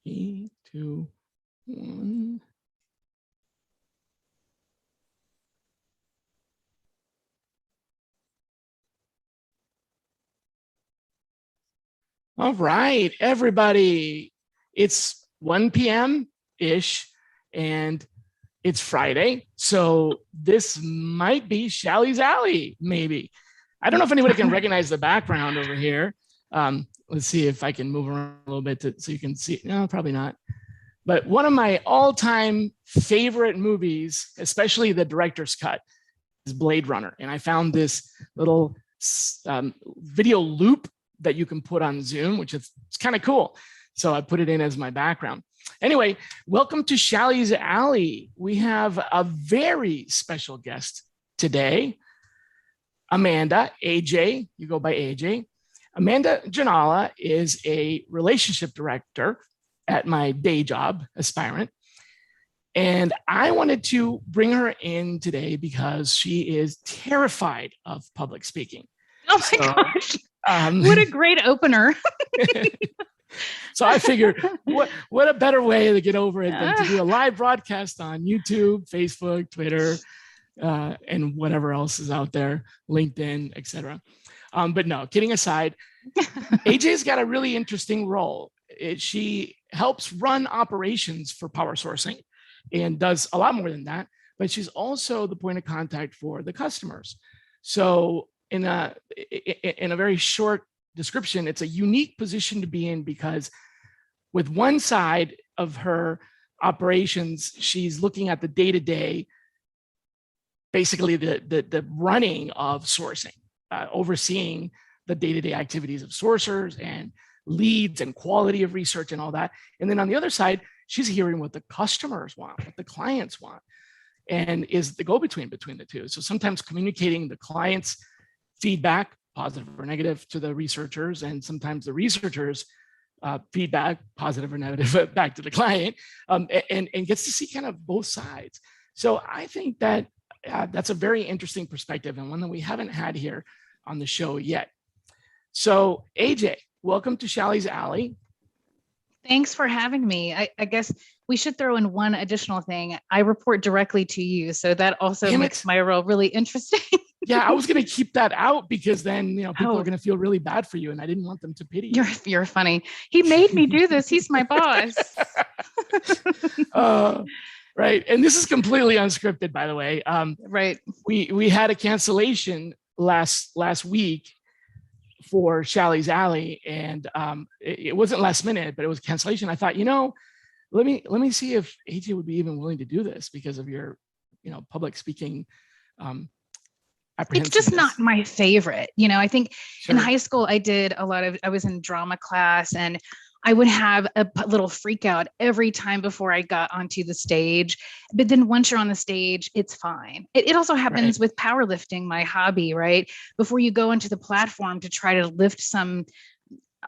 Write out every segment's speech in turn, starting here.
3, 2, 1. All right, everybody. It's 1 p.m.-ish, and it's Friday. So this might be Shally's Alley, maybe. I don't know if anybody can recognize the background over here. Let's see if I can move around a little bit so you can see. No, probably not. But one of my all-time favorite movies, especially the director's cut, is Blade Runner. And I found this little video loop that you can put on Zoom, which is kind of cool. So I put it in as my background. Anyway, welcome to Shally's Alley. We have a very special guest today, Amanda, AJ, you go by AJ. Amanda Jonnala is a relationship director at my day job, Aspirant. And I wanted to bring her in today because she is terrified of public speaking. Oh my gosh. What a great opener. So I figured, what a better way to get over it than to do a live broadcast on YouTube, Facebook, Twitter, and whatever else is out there, LinkedIn, etc. But no, kidding aside, AJ's got a really interesting role. She helps run operations for power sourcing and does a lot more than that, but she's also the point of contact for the customers. So in a very short description, it's a unique position to be in because with one side of her operations, she's looking at the day-to-day, basically the running of sourcing, overseeing the day-to-day activities of sourcers and leads and quality of research and all that. And then on the other side, she's hearing what the customers want, what the clients want, and is the go-between between the two. So sometimes communicating the client's feedback, positive or negative, to the researchers, and sometimes the researchers' feedback, positive or negative, back to the client, and gets to see kind of both sides. So I think that that's a very interesting perspective and one that we haven't had here on the show yet. So AJ, welcome to Shally's Alley. Thanks for having me. I guess we should throw in one additional thing. I report directly to you, so that also makes my role really interesting. Yeah, I was going to keep that out because then people are going to feel really bad for you, and I didn't want them to pity you. You're funny. He made me do this. He's my boss. Right, and this is completely unscripted, by the way. Right. We had a cancellation last week for Shally's Alley, and it wasn't last minute, but it was cancellation. I thought, let me see if AJ would be even willing to do this because of your, public speaking. It's just not my favorite. I think in high school, I was in drama class, and I would have a little freak out every time before I got onto the stage. But then once you're on the stage, it's fine. It also happens with powerlifting, my hobby, right? Before you go into the platform to try to lift some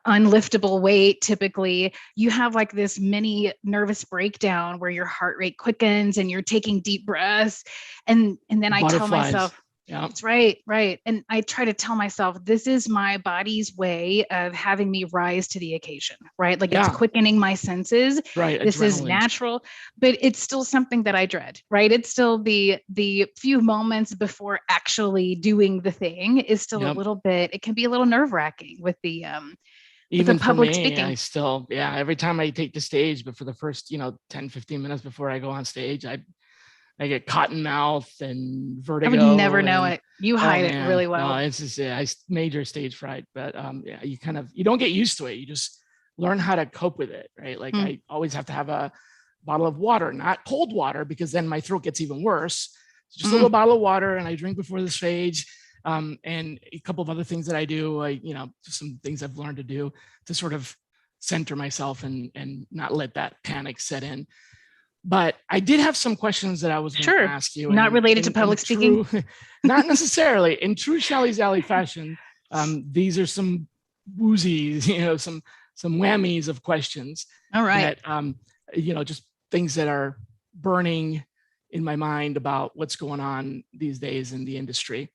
unliftable weight, typically you have like this mini nervous breakdown where your heart rate quickens and you're taking deep breaths. And then I tell myself, yeah, it's right. And I try to tell myself, this is my body's way of having me rise to the occasion, right? Like it's quickening my senses. Right. This is natural, but it's still something that I dread, right? It's still the few moments before actually doing the thing is still a little bit, it can be a little nerve wracking with the, even the public for me, speaking. I still, every time I take the stage, but for the first, 10, 15 minutes before I go on stage, I get cotton mouth and vertigo. I would never know it. You hide it really well. No, it's just, I major stage fright, but you don't get used to it. You just learn how to cope with it, right? Like I always have to have a bottle of water, not cold water, because then my throat gets even worse. So just a little bottle of water, and I drink before the stage. And a couple of other things that I do, just some things I've learned to do to sort of center myself and not let that panic set in. But I did have some questions that I was going to ask you. Not related to public speaking? Not necessarily. In true Shally's Alley fashion, these are some woozies, some whammies of questions. All right. That, just things that are burning in my mind about what's going on these days in the industry.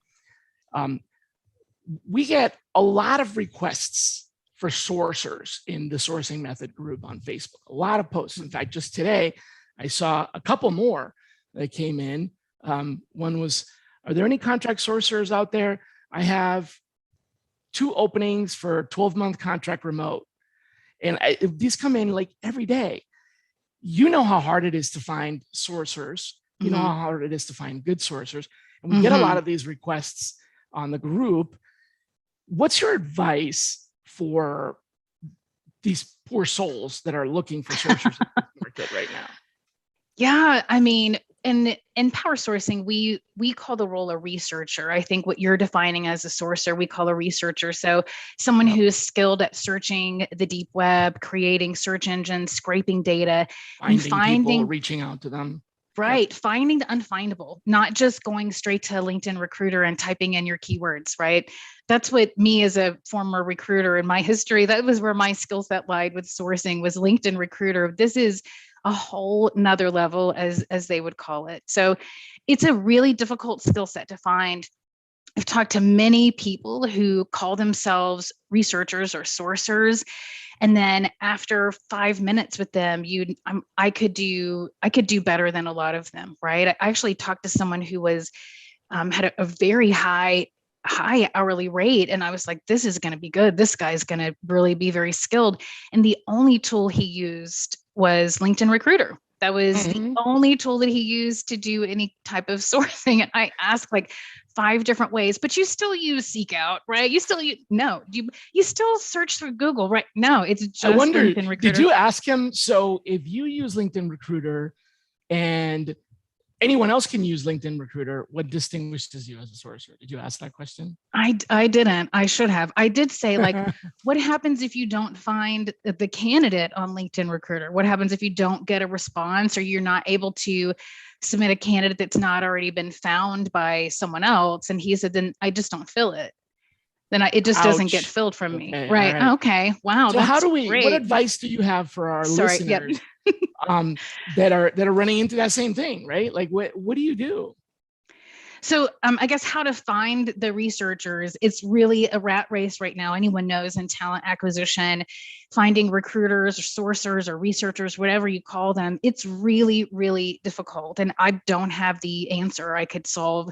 We get a lot of requests for sourcers in the sourcing method group on Facebook. A lot of posts. In fact, just today, I saw a couple more that came in. One was, are there any contract sourcers out there? I have 2 openings for 12-month contract remote. And these come in like every day. You know how hard it is to find sourcers. You know how hard it is to find good sourcers. And we get a lot of these requests on the group. What's your advice for these poor souls that are looking for sourcers in the market right now? Yeah, I mean, in power sourcing, we call the role a researcher. I think what you're defining as a sourcer, we call a researcher. So someone who's skilled at searching the deep web, creating search engines, scraping data, finding people, reaching out to them. Right. Yep. Finding the unfindable, not just going straight to LinkedIn Recruiter and typing in your keywords, right? That's what me as a former recruiter in my history, that was where my skill set lied with sourcing, was LinkedIn Recruiter. This is a whole nother level, as they would call it. So it's a really difficult skill set to find. I've talked to many people who call themselves researchers or sourcers. And then after 5 minutes with them, I could do better than a lot of them, right? I actually talked to someone who was had a very high hourly rate, and I was like, this is going to be good. This guy's going to really be very skilled. And the only tool he used was LinkedIn Recruiter. That was the only tool that he used to do any type of sourcing. And I asked like 5 different ways, but you still use Seek Out, right? You still you still search through Google, right? No, it's just I wonder, LinkedIn Recruiter. Did you ask him? So if you use LinkedIn Recruiter and anyone else can use LinkedIn Recruiter, what distinguishes you as a sourcer? Did you ask that question? I didn't. I should have. I did say, like, what happens if you don't find the candidate on LinkedIn Recruiter? What happens if you don't get a response, or you're not able to submit a candidate that's not already been found by someone else? And he said, then I just don't fill it. Then it just doesn't get filled from me. Right. Right. Okay. Wow. So how do we, what advice do you have for our listeners that are running into that same thing, right? Like what do you do? So I guess how to find the researchers, it's really a rat race right now. Anyone knows in talent acquisition, finding recruiters or sourcers or researchers, whatever you call them, it's really, really difficult. And I don't have the answer. I could solve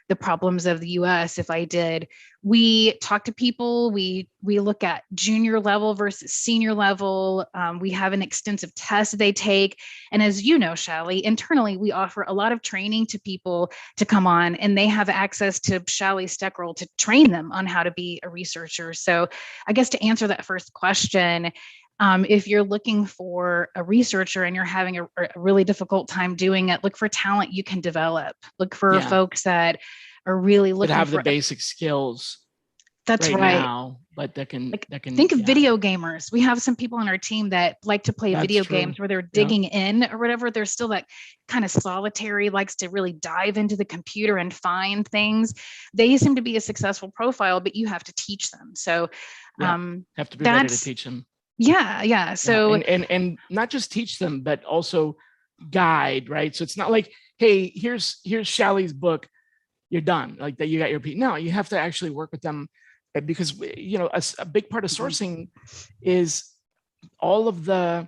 the problems of the US if I did. We talk to people, we look at junior level versus senior level. We have an extensive test they take. And as you know, Shally, internally, we offer a lot of training to people to come on, and they have access to Shally Steckrell to train them on how to be a researcher. So I guess to answer that first question, if you're looking for a researcher and you're having a really difficult time doing it, look for talent you can develop. Look for folks that are really looking have for the basic skills. That's right. Now, but that can think of video gamers. We have some people on our team that like to play video games where they're digging in or whatever. They're still that kind of solitary, likes to really dive into the computer and find things. They seem to be a successful profile, but you have to teach them. So have to be ready to teach them. Yeah. So and not just teach them, but also guide, right? So it's not like, hey, here's Shally's book, you're done, like that, you got your No, you have to actually work with them, because a big part of sourcing is all of the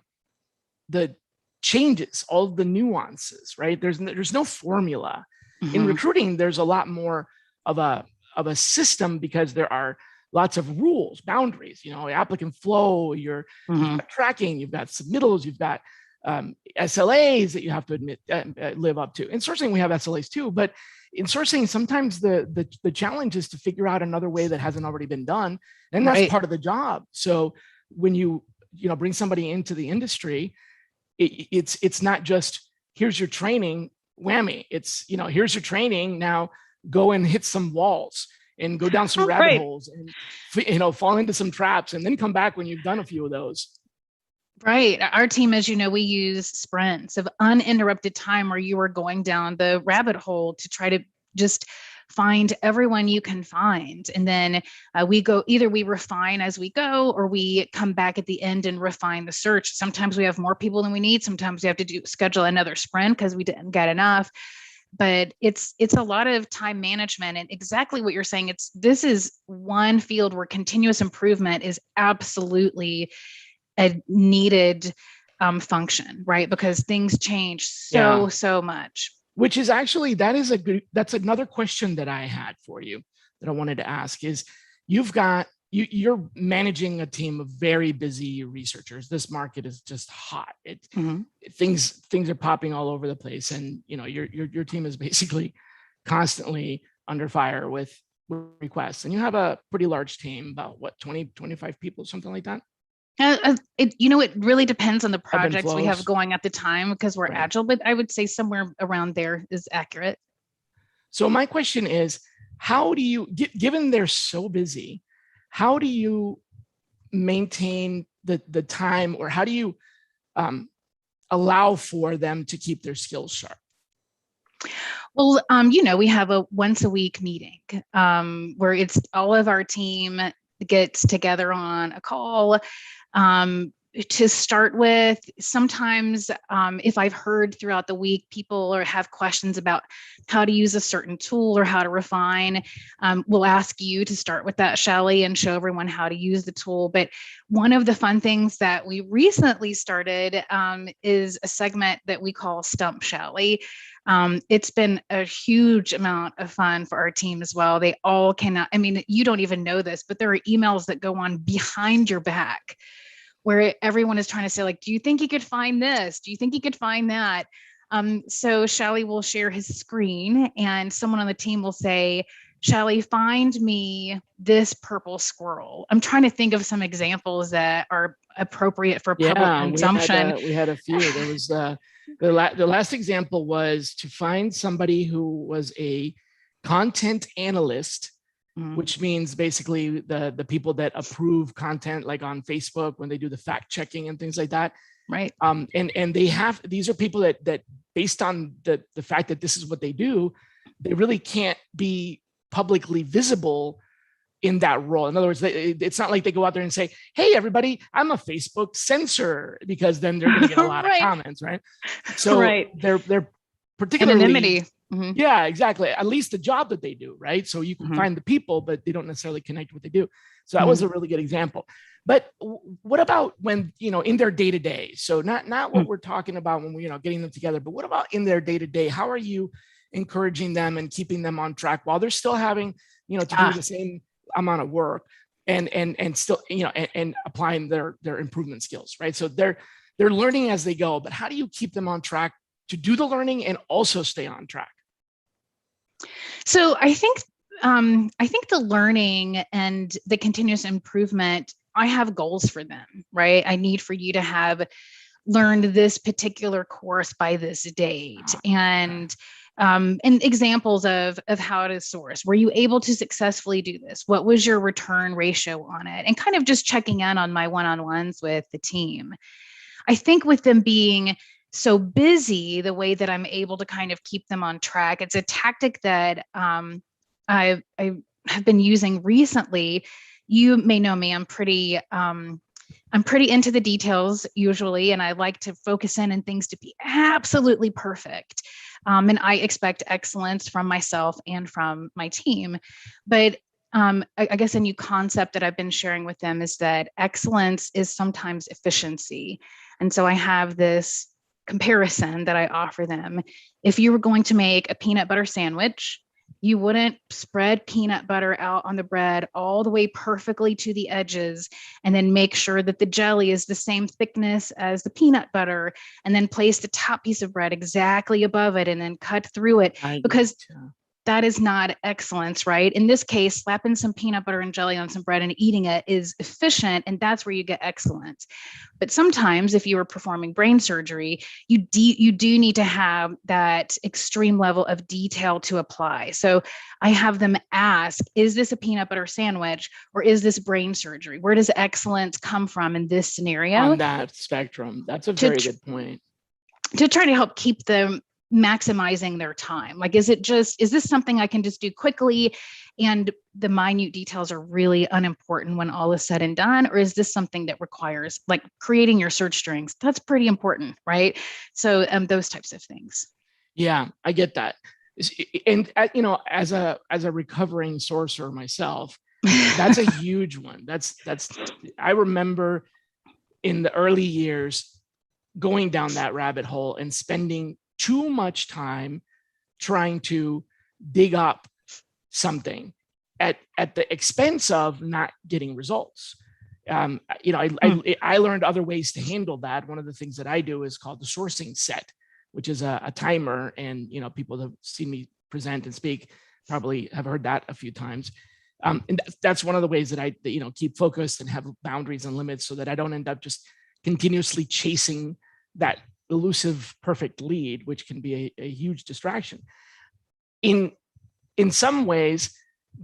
changes, all of the nuances, right? There's no formula. In recruiting, there's a lot more of a system, because there are lots of rules, boundaries, applicant flow, you've got tracking, you've got submittals, you've got SLAs that you have to live up to. In sourcing, we have SLAs too, but in sourcing, sometimes the challenge is to figure out another way that hasn't already been done, and that's part of the job. So when you bring somebody into the industry, it's not just, here's your training, whammy. It's here's your training, now go and hit some walls and go down some rabbit holes and fall into some traps, and then come back when you've done a few of those. Right. Our team, as you know, we use sprints of uninterrupted time where you are going down the rabbit hole to try to just find everyone you can find. And then either we refine as we go, or we come back at the end and refine the search. Sometimes we have more people than we need. Sometimes we have to schedule another sprint because we didn't get enough. but it's a lot of time management, and exactly what you're saying. This is one field where continuous improvement is absolutely a needed function, right? Because things change so much. Which is actually, that's another question that I had for you that I wanted to ask is, you're managing a team of very busy researchers. This market is just hot. Things are popping all over the place, and your team is basically constantly under fire with requests. And you have a pretty large team, about what, 20-25 people, something like that. It really depends on the projects we have going at the time, because we're agile, but I would say somewhere around there is accurate. So my question is, how do you, given they're so busy, how do you maintain the time, or how do you allow for them to keep their skills sharp? Well, we have a once a week meeting where it's all of our team gets together on a call. To start with, sometimes if I've heard throughout the week people have questions about how to use a certain tool or how to refine, we'll ask you to start with that, Shally, and show everyone how to use the tool. But one of the fun things that we recently started is a segment that we call Stump Shally. It's been a huge amount of fun for our team as well. They all cannot, you don't even know this, but there are emails that go on behind your back where everyone is trying to say, like, do you think you could find this? Do you think you could find that? So Shally will share his screen, and someone on the team will say, Shally, find me this purple squirrel. I'm trying to think of some examples that are appropriate for public consumption. We had a few. There was the last example was to find somebody who was a content analyst, which means basically the people that approve content, like on Facebook when they do the fact checking and things like that. Right. And these are people that based on the fact that this is what they do, they really can't be publicly visible in that role. In other words, it's not like they go out there and say, hey, everybody, I'm a Facebook censor, because then they're going to get a lot of comments, right? So they're particularly anonymity. Yeah, exactly. At least the job that they do, right? So you can find the people, but they don't necessarily connect what they do. So that was a really good example. But what about when, in their day-to-day? So not what we're talking about when we're, getting them together, but what about in their day-to-day? How are you encouraging them and keeping them on track while they're still having, to do the same amount of work and still, and applying their improvement skills, right? So they're learning as they go, but how do you keep them on track to do the learning and also stay on track? So I think the learning and the continuous improvement, I have goals for them, right? I need for you to have learned this particular course by this date, and examples of how to source. Were you able to successfully do this? What was your return ratio on it? And kind of just checking in on my one-on-ones with the team. I think with them being so busy, the way that I'm able to kind of keep them on track, it's a tactic that I have been using recently. You may know me. I'm pretty into the details usually, and I like to focus in on things to be absolutely perfect. And I expect excellence from myself and from my team. But I guess a new concept that I've been sharing with them is that excellence is sometimes efficiency. And so I have this comparison that I offer them. If you were going to make a peanut butter sandwich, you wouldn't spread peanut butter out on the bread all the way perfectly to the edges and then make sure that the jelly is the same thickness as the peanut butter, and then place the top piece of bread exactly above it and then cut through it, because that is not excellence, right? In this case, slapping some peanut butter and jelly on some bread and eating it is efficient, and that's where you get excellence. But sometimes if you are performing brain surgery, you do need to have that extreme level of detail to apply. So I have them ask, is this a peanut butter sandwich or is this brain surgery? Where does excellence come from in this scenario? On that spectrum. That's a very good point. To try to help keep them maximizing their time. Like, is this something I can just do quickly and the minute details are really unimportant when all is said and done? Or is this something that requires, like, creating your search strings? That's pretty important, right? So those types of things. Yeah, I get that. And as a recovering sourcer myself, that's a huge one. I remember in the early years going down that rabbit hole and spending too much time trying to dig up something at the expense of not getting results. I learned other ways to handle that. One of the things that I do is called the sourcing set, which is a timer. And, people that have seen me present and speak probably have heard that a few times. And that's one of the ways that I, keep focused and have boundaries and limits so that I don't end up just continuously chasing that elusive perfect lead, which can be a huge distraction. In some ways,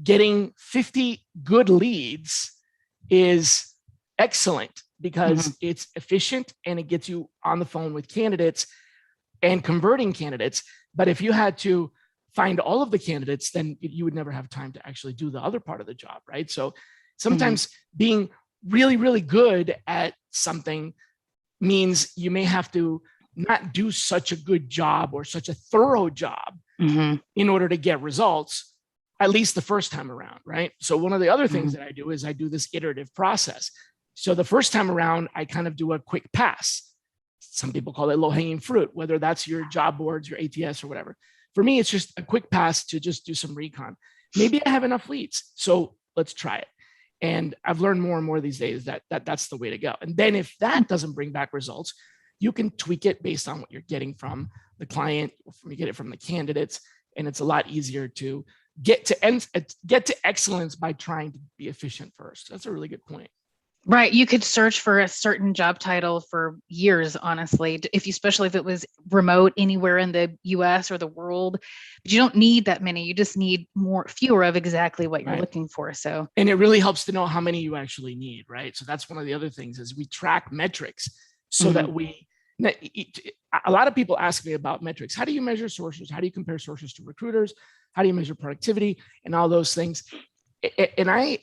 getting 50 good leads is excellent because it's efficient and it gets you on the phone with candidates and converting candidates. But if you had to find all of the candidates, then you would never have time to actually do the other part of the job, right? So sometimes being really, really good at something means you may have to not do such a good job or such a thorough job in order to get results, at least the first time around, right? So one of the other things that I do is I do this iterative process. So the first time around, I kind of do a quick pass. Some people call it low-hanging fruit, whether that's your job boards, your ATS or whatever. For me, it's just a quick pass to just do some recon. Maybe I have enough leads, so let's try it. And I've learned more and more these days that that's the way to go. And then if that doesn't bring back results, you can tweak it based on what you're getting from the client, or you get it from the candidates. And it's a lot easier to get to excellence by trying to be efficient first. That's a really good point. Right. You could search for a certain job title for years, honestly, especially if it was remote anywhere in the US or the world. But you don't need that many. You just need fewer of exactly what you're looking for. So, and it really helps to know how many you actually need, right? So that's one of the other things is we track metrics so that a lot of people ask me about metrics. How do you measure sources? How do you compare sources to recruiters? How do you measure productivity and all those things? And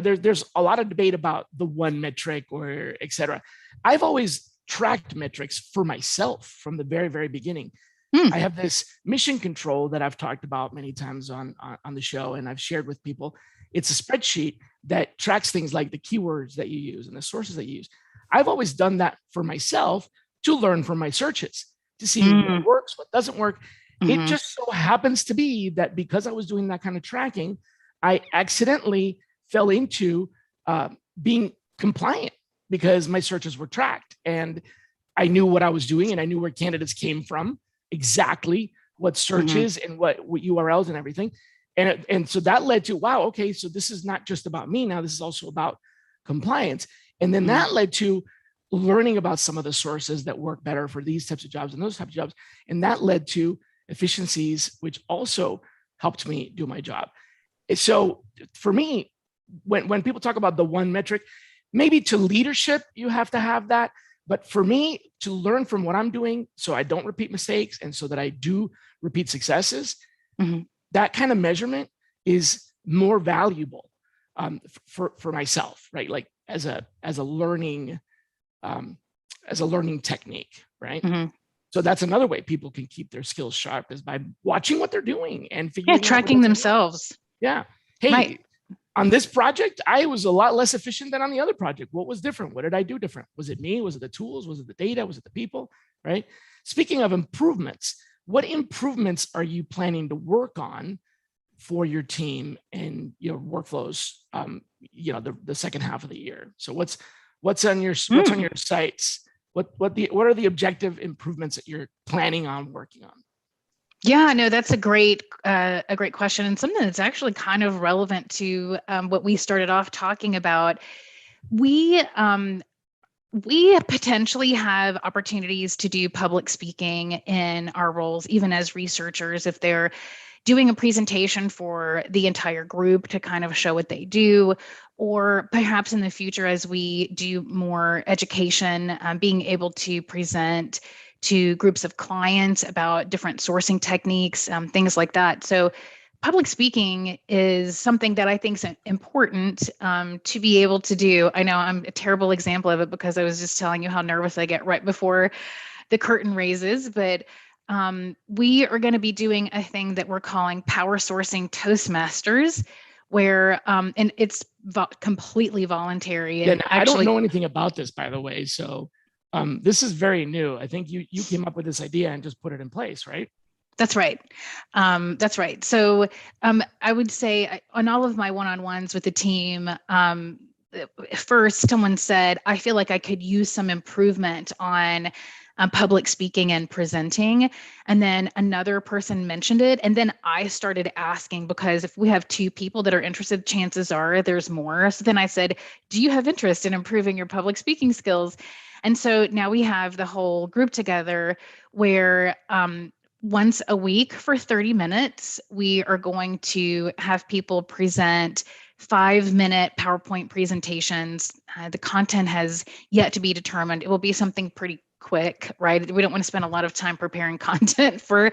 there's a lot of debate about the one metric or et cetera. I've always tracked metrics for myself from the very, very beginning. I have this mission control that I've talked about many times on the show, and I've shared with people. It's a spreadsheet that tracks things like the keywords that you use and the sources that you use. I've always done that for myself to learn from my searches, to see what works, what doesn't work. It just so happens to be that because I was doing that kind of tracking, I accidentally fell into being compliant because my searches were tracked and I knew what I was doing and I knew where candidates came from, exactly what searches and what URLs and everything. And so that led to, wow, okay, so this is not just about me now, this is also about compliance. And then that led to learning about some of the sources that work better for these types of jobs and those types of jobs. And that led to efficiencies, which also helped me do my job. So for me, when people talk about the one metric, maybe to leadership, you have to have that. But for me, to learn from what I'm doing so I don't repeat mistakes and so that I do repeat successes, that kind of measurement is more valuable for myself, right? Like as a learning technique, right? So that's another way people can keep their skills sharp is by watching what they're doing and figuring out tracking themselves. Yeah. Hey, on this project, I was a lot less efficient than on the other project. What was different? What did I do different? Was it me? Was it the tools? Was it the data? Was it the people? Right? Speaking of improvements, what improvements are you planning to work on for your team and your workflows? The second half of the year. So what's on your sites? What are the objective improvements that you're planning on working on? Yeah, no, that's a great question, and something that's actually kind of relevant to what we started off talking about. We potentially have opportunities to do public speaking in our roles, even as researchers, if they're doing a presentation for the entire group to kind of show what they do, or perhaps in the future, as we do more education, being able to present to groups of clients about different sourcing techniques, things like that. So public speaking is something that I think is important to be able to do. I know I'm a terrible example of it because I was just telling you how nervous I get right before the curtain raises, but we are going to be doing a thing that we're calling Power Sourcing Toastmasters, where and it's completely voluntary. And I don't know anything about this, by the way. So this is very new. I think you came up with this idea and just put it in place, right? That's right. That's right. So I would say on all of my one-on-ones with the team, first someone said, I feel like I could use some improvement on public speaking and presenting. And then another person mentioned it. And then I started asking, because if we have two people that are interested, chances are there's more. So then I said, do you have interest in improving your public speaking skills? And so now we have the whole group together where once a week for 30 minutes, we are going to have people present 5-minute PowerPoint presentations. The content has yet to be determined. It will be something pretty quick, right? We don't want to spend a lot of time preparing content for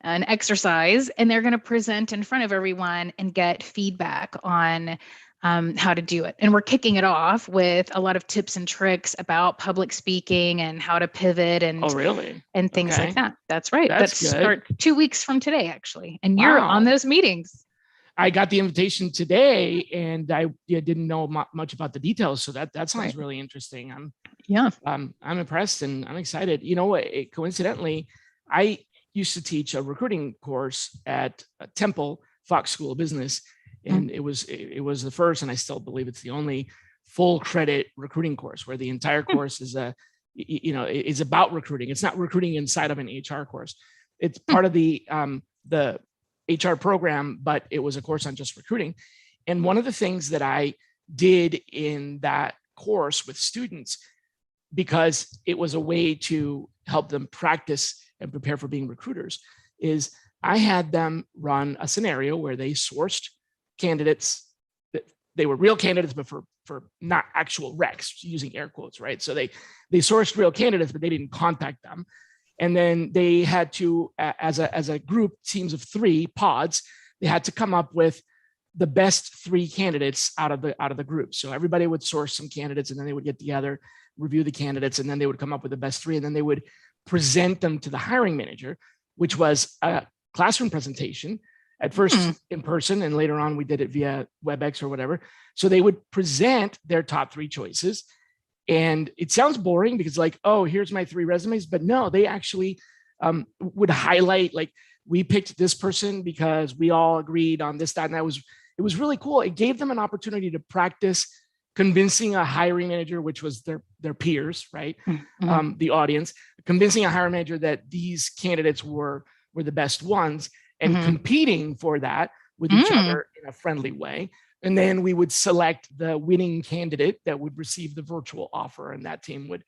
an exercise. And they're going to present in front of everyone and get feedback on how to do it. And we're kicking it off with a lot of tips and tricks about public speaking and how to pivot and and things like that. That's right. That starts 2 weeks from today, actually. And you're on those meetings. I got the invitation today, and I didn't know much about the details. So that sounds really interesting. I'm impressed and I'm excited. You know, coincidentally, I used to teach a recruiting course at Temple Fox School of Business. And it was the first, and I still believe it's the only full credit recruiting course where the entire course is is about recruiting. It's not recruiting inside of an HR course. It's part of the HR program, but it was a course on just recruiting. And one of the things that I did in that course with students, because it was a way to help them practice and prepare for being recruiters, is I had them run a scenario where they sourced candidates that they were real candidates, but for not actual recs, using air quotes, right? So they sourced real candidates, but they didn't contact them. And then they had to, as a group, teams of 3 pods, they had to come up with the best 3 candidates out of the group. So everybody would source some candidates, and then they would get together, review the candidates, and then they would come up with the best 3, and then they would present them to the hiring manager, which was a classroom presentation. At first in person, and later on we did it via WebEx or whatever. So they would present their top 3 choices. And it sounds boring because like, oh, here's my 3 resumes. But no, they actually would highlight, like, we picked this person because we all agreed on this, that, and that. It was really cool. It gave them an opportunity to practice convincing a hiring manager, which was their peers, right? The audience, convincing a hiring manager that these candidates were the best ones, and competing for that with each other in a friendly way. And then we would select the winning candidate that would receive the virtual offer, and that team would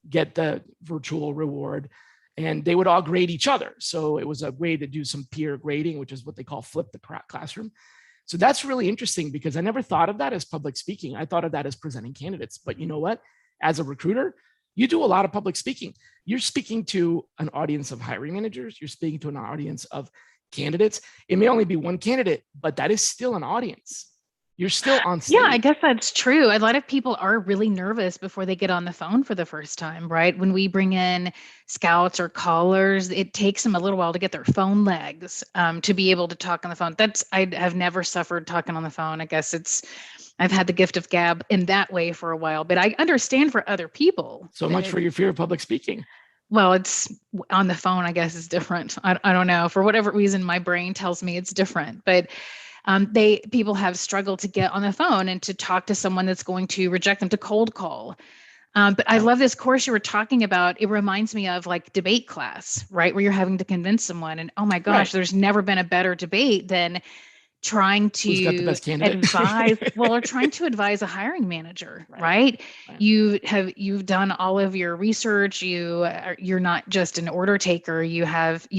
get the virtual reward, and they would all grade each other. So it was a way to do some peer grading, which is what they call flip the classroom. So that's really interesting, because I never thought of that as public speaking. I thought of that as presenting candidates. But you know what? As a recruiter, you do a lot of public speaking. You're speaking to an audience of hiring managers. You're speaking to an audience of candidates. It may only be one candidate, but that is still an audience. You're still on stage. Yeah, I guess that's true. A lot of people are really nervous before they get on the phone for the first time, right? When we bring in scouts or callers, it takes them a little while to get their phone legs to be able to talk on the phone. I have never suffered talking on the phone. I guess I've had the gift of gab in that way for a while, but I understand for other people. So much for your fear of public speaking. Well, it's on the phone, I guess, is different. I don't know. For whatever reason, my brain tells me it's different. But people have struggled to get on the phone and to talk to someone that's going to reject them, to cold call. But I love this course you were talking about. It reminds me of like debate class, right? Where you're having to convince someone. And oh my gosh, There's never been a better debate than trying to advise, or trying to advise a hiring manager, right? You've done all of your research. You're not just an order taker. You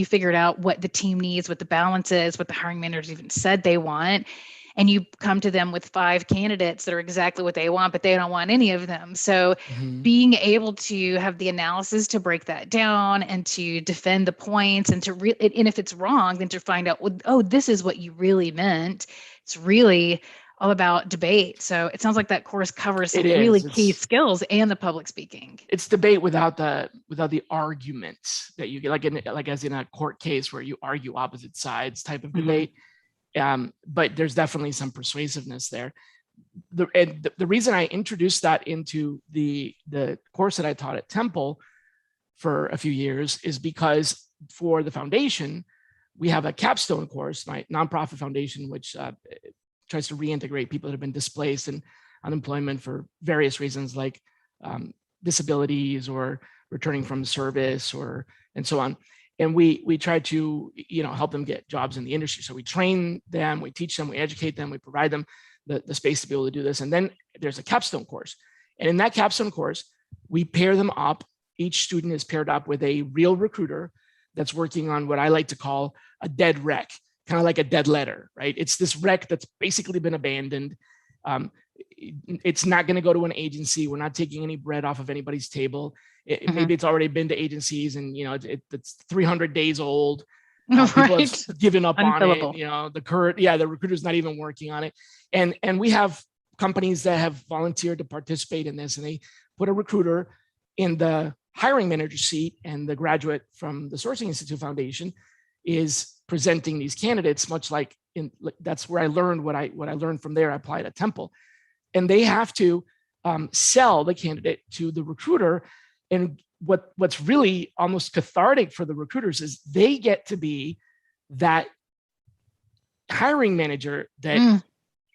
figured out what the team needs, what the balance is, what the hiring managers even said they want. And you come to them with 5 candidates that are exactly what they want, but they don't want any of them. So being able to have the analysis to break that down and to defend the points, and and if it's wrong, then to find out, oh, this is what you really meant. It's really all about debate. So it sounds like that course covers some really key skills and the public speaking. It's debate without the arguments that you get, like as in a court case where you argue opposite sides type of debate. But there's definitely some persuasiveness there. The reason I introduced that into the course that I taught at Temple for a few years is because for the foundation, we have a capstone course, my nonprofit foundation, which tries to reintegrate people that have been displaced and unemployment for various reasons, like disabilities or returning from service and so on. And we try to, help them get jobs in the industry. So we train them, we teach them, we educate them, we provide them the space to be able to do this. And then there's a capstone course. And in that capstone course, we pair them up. Each student is paired up with a real recruiter that's working on what I like to call a dead rec, kind of like a dead letter, right? It's this rec that's basically been abandoned. It's not going to go to an agency. We're not taking any bread off of anybody's table. Maybe it's already been to agencies and, it's 300 days old. People have given up on it. The recruiter's not even working on it. And we have companies that have volunteered to participate in this, and they put a recruiter in the hiring manager seat, and the graduate from the Sourcing Institute Foundation is presenting these candidates, much like that's where I learned what I learned from there. I applied at Temple, and they have to sell the candidate to the recruiter. And what's really almost cathartic for the recruiters is they get to be that hiring manager that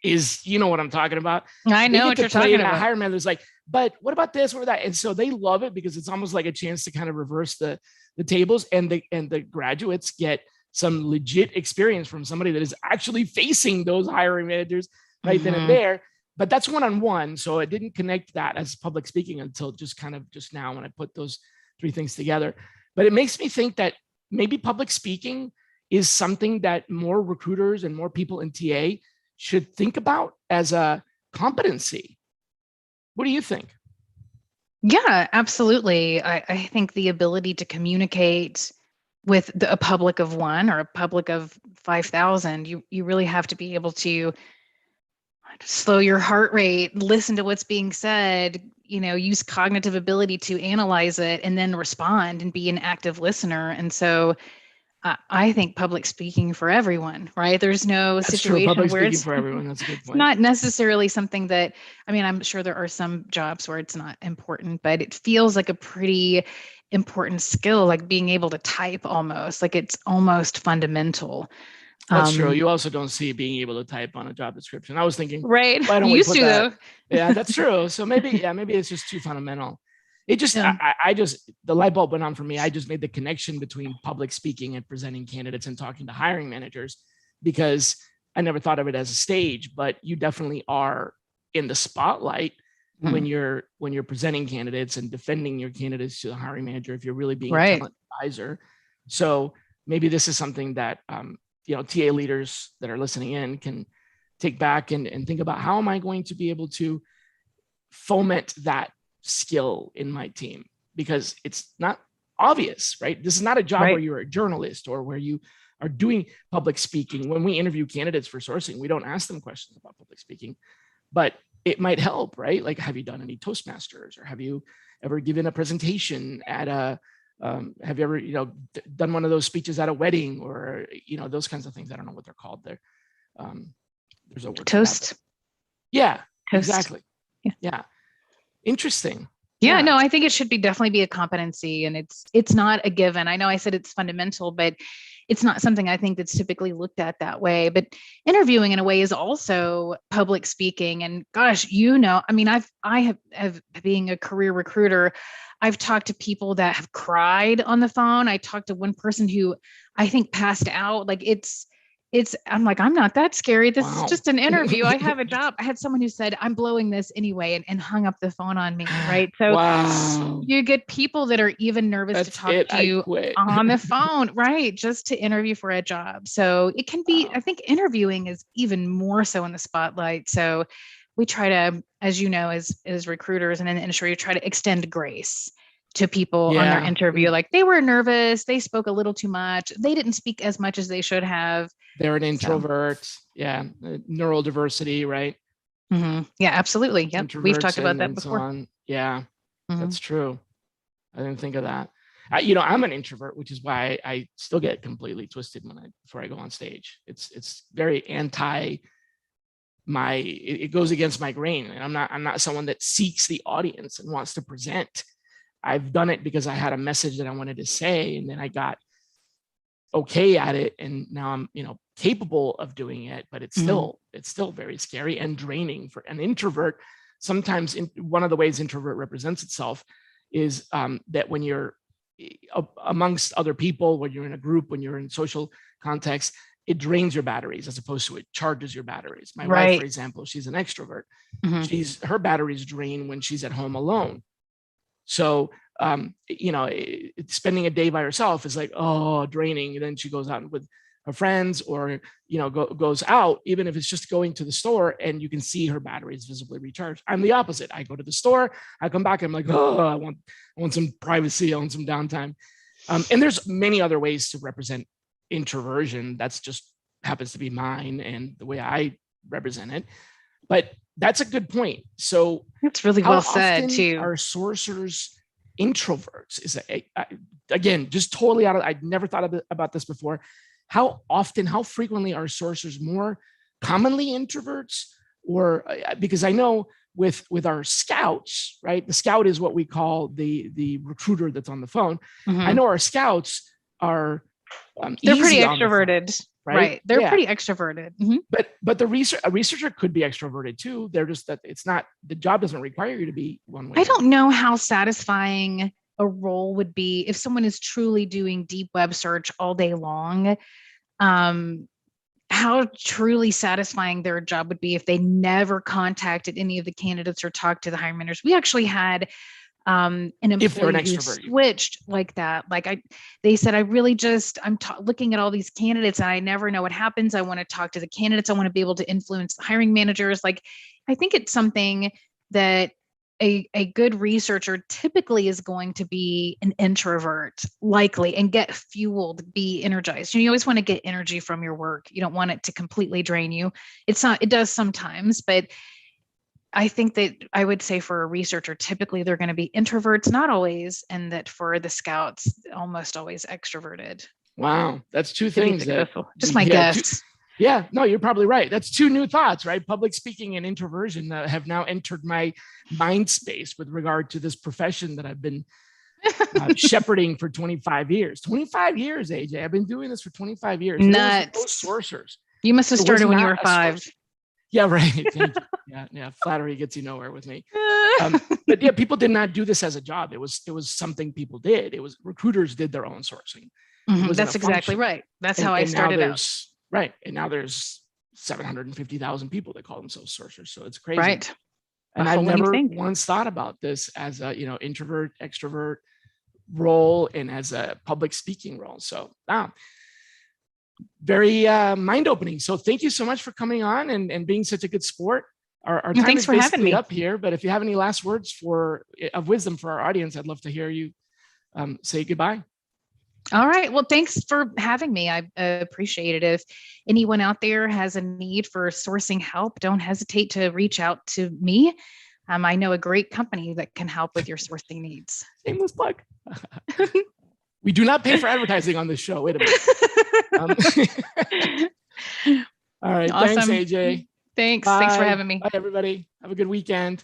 is, what I'm talking about. I know what you're talking about. Hiring manager's like, but what about this or that? And so they love it because it's almost like a chance to kind of reverse the tables, and the graduates get some legit experience from somebody that is actually facing those hiring managers right then and there. But that's one-on-one. So I didn't connect that as public speaking until just now when I put those three things together. But it makes me think that maybe public speaking is something that more recruiters and more people in TA should think about as a competency. What do you think? Yeah, absolutely. I think the ability to communicate with a public of one or a public of 5,000, you really have to be able to slow your heart rate, listen to what's being said, use cognitive ability to analyze it and then respond and be an active listener. And so I think public speaking for everyone, right? There's no situation where it's for everyone. That's a good point. Not necessarily something that, I'm sure there are some jobs where it's not important, but it feels like a pretty important skill, like being able to type almost, like it's almost fundamental. That's true. You also don't see being able to type on a job description. I was thinking, right? Why don't you we used put to that? though. Yeah, that's true. So maybe it's just too fundamental. It just, I just, the light bulb went on for me. I just made the connection between public speaking and presenting candidates and talking to hiring managers, because I never thought of it as a stage, but you definitely are in the spotlight when you're presenting candidates and defending your candidates to the hiring manager, if you're really being a talent advisor. So maybe this is something that, TA leaders that are listening in can take back and think about, how am I going to be able to foment that skill in my team? Because it's not obvious, right? This is not a job where you're a journalist or where you are doing public speaking. When we interview candidates for sourcing, we don't ask them questions about public speaking, but it might help, right? Like, have you done any Toastmasters, or have you ever given a presentation at a, have you ever, done one of those speeches at a wedding, or, those kinds of things? I don't know what they're called there. There's a word. Toast. Yeah, Toast. Exactly. Yeah. Interesting. Yeah, no, I think it should definitely be a competency, and it's not a given. I know I said it's fundamental, but it's not something I think that's typically looked at that way. But interviewing in a way is also public speaking. And gosh, I have being a career recruiter, I've talked to people that have cried on the phone. I talked to one person who I think passed out. Like I'm like, I'm not that scary. This is just an interview. I have a job. I had someone who said, I'm blowing this anyway, and hung up the phone on me. Right. So you get people that are even nervous to talk to you on the phone, right? Just to interview for a job. So it can be, I think interviewing is even more so in the spotlight. So we try to, as you know, as recruiters and in the industry, we try to extend grace to people on their interview. Like they were nervous. They spoke a little too much. They didn't speak as much as they should have. They're an introvert. Yeah. Neurodiversity, right? Mm-hmm. Yeah, absolutely. Yep. We've talked about that before. So yeah, that's true. I didn't think of that. I'm an introvert, which is why I still get completely twisted before I go on stage. It's very it goes against my grain. And I'm not someone that seeks the audience and wants to present. I've done it because I had a message that I wanted to say, and then I got okay at it, and now I'm capable of doing it, but it's still very scary and draining for an introvert. Sometimes one of the ways introvert represents itself is that when you're amongst other people, when you're in a group, when you're in social context, it drains your batteries as opposed to it charges your batteries. My wife, for example, she's an extrovert. Her batteries drain when she's at home alone. So spending a day by herself is like, draining. And then she goes out with her friends, or goes out, even if it's just going to the store, and you can see her batteries visibly recharged. I'm the opposite. I go to the store, I come back, I'm like, I want some privacy, I want some downtime. And there's many other ways to represent introversion. That's just happens to be mine and the way I represent it. But that's a good point. So that's really well said too. Are sorcerers introverts? Is again, just totally I'd never thought about this before. How frequently are sorcerers more commonly introverts? Or because I know with our scouts, right? The scout is what we call the recruiter that's on the phone. I know our scouts are they're pretty extroverted, phone, right? They're pretty extroverted. But a researcher could be extroverted too. They're just that it's not, the job doesn't require you to be one way. I don't know how satisfying a role would be if someone is truly doing deep web search all day long. How truly satisfying their job would be if they never contacted any of the candidates or talked to the hiring managers. We actually had an employee who switched like that. Like they said, I'm looking at all these candidates and I never know what happens. I want to talk to the candidates. I want to be able to influence the hiring managers. Like, I think it's something that a good researcher typically is going to be an introvert, likely, and get fueled, be energized. You always want to get energy from your work. You don't want it to completely drain you. It does sometimes, but I think that I would say for a researcher, typically they're going to be introverts, not always, and that for the scouts, almost always extroverted. Wow, that's two things. Just my guess. Yeah, no, you're probably right. That's two new thoughts, right? Public speaking and introversion have now entered my mind space with regard to this profession that I've been shepherding for 25 years. 25 years, AJ. I've been doing this for 25 years. Nuts. Those sorcerers. You must have started when you were 5. Yeah, right. Yeah. Flattery gets you nowhere with me. But yeah, people did not do this as a job. It was something people did. It was recruiters did their own sourcing. That's exactly right. That's how I started out. Right. And now there's 750,000 people that call themselves sorcerers. So it's crazy. Right. And I've never once thought about this as a, introvert, extrovert role and as a public speaking role. So very mind-opening. So thank you so much for coming on and being such a good sport. Our time is basically up here, but if you have any last words of wisdom for our audience, I'd love to hear you say goodbye. All right. Well, thanks for having me. I appreciate it. If anyone out there has a need for sourcing help, don't hesitate to reach out to me. I know a great company that can help with your sourcing needs. Shameless plug. We do not pay for advertising on this show. Wait a minute. All right. Awesome. Thanks, AJ. Thanks. Bye. Thanks for having me. Bye, everybody. Have a good weekend.